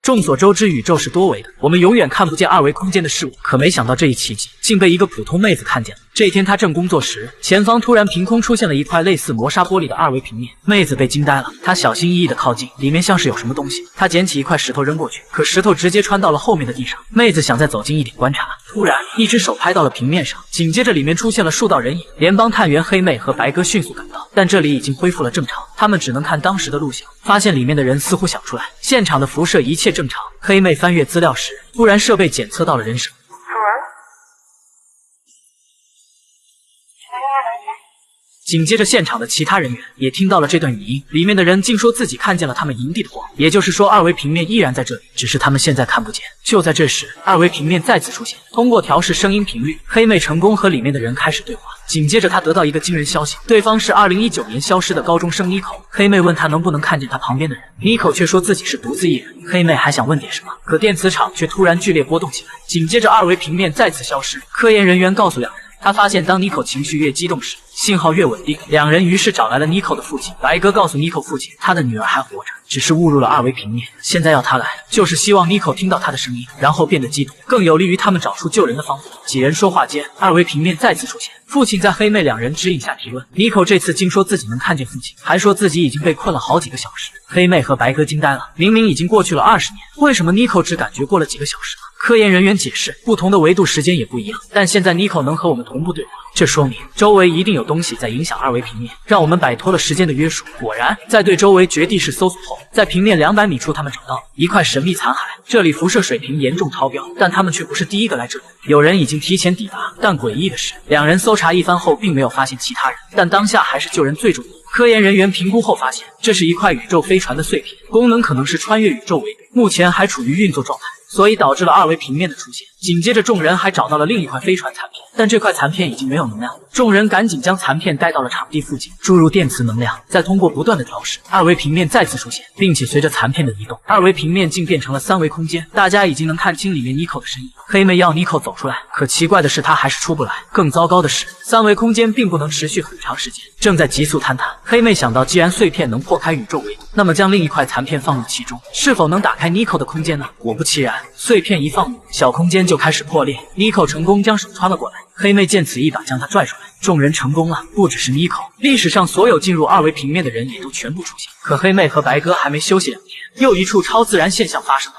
众所周知，宇宙是多维的，我们永远看不见二维空间的事物。可没想到这一奇迹竟被一个普通妹子看见了。这一天，她正工作时，前方突然凭空出现了一块类似磨砂玻璃的二维平面，妹子被惊呆了。她小心翼翼地靠近，里面像是有什么东西。她捡起一块石头扔过去，可石头直接穿到了后面的地上。妹子想再走近一点观察，突然一只手拍到了平面上，紧接着里面出现了数道人影。联邦探员黑妹和白鸽迅速赶到，但这里已经恢复了正常，他们只能看当时的录像，发现里面的人似乎想出来，现场的辐射一切正常。黑妹翻阅资料时，突然设备检测到了人声。紧接着，现场的其他人员也听到了这段语音，里面的人竟说自己看见了他们营地的光，也就是说，二维平面依然在这里，只是他们现在看不见。就在这时，二维平面再次出现，通过调试声音频率，黑妹成功和里面的人开始对话。紧接着，她得到一个惊人消息，对方是2019年消失的高中生妮可。黑妹问他能不能看见他旁边的人，妮可却说自己是独自一人。黑妹还想问点什么，可电磁场却突然剧烈波动起来。紧接着，二维平面再次消失。科研人员告诉两人，他发现当妮可情绪越激动时，信号越稳定。两人于是找来了妮可的父亲白鸽，告诉妮可父亲，他的女儿还活着，只是误入了二维平面。现在要他来，就是希望妮可听到他的声音，然后变得激动，更有利于他们找出救人的方法。几人说话间，二维平面再次出现，父亲在黑妹两人指引下提问。妮可这次竟说自己能看见父亲，还说自己已经被困了好几个小时。黑妹和白鸽惊呆了，明明已经过去了20年，为什么妮可只感觉过了几个小时呢？科研人员解释，不同的维度时间也不一样，但现在妮可能和我们同步对话，这说明周围一定有东西在影响二维平面，让我们摆脱了时间的约束。果然，在对周围绝地式搜索后，在平面200米处，他们找到一块神秘残骸，这里辐射水平严重超标，但他们却不是第一个来这里，有人已经提前抵达。但诡异的是，两人搜查一番后，并没有发现其他人，但当下还是救人最重要。科研人员评估后发现，这是一块宇宙飞船的碎片，功能可能是穿越宇宙维度，目前还处于运作状态，所以导致了二维平面的出现。紧接着，众人还找到了另一块飞船残片，但这块残片已经没有能量了。众人赶紧将残片带到了场地附近，注入电磁能量，再通过不断的调试，二维平面再次出现，并且随着残片的移动，二维平面竟变成了3维空间。大家已经能看清里面妮可的身影。黑妹要妮可走出来，可奇怪的是她还是出不来。更糟糕的是，3维空间并不能持续很长时间，正在急速坍塌。黑妹想到，既然碎片能破开宇宙维度，那么将另一块残片放入其中，是否能打开妮可的空间呢？果不其然，碎片一放入，小空间就开始破裂。妮可成功将手穿了过来，黑妹见此一把将她拽出来。众人成功了，不只是妮可，历史上所有进入二维平面的人也都全部出现。可黑妹和白鸽还没休息2天，又一处超自然现象发生了。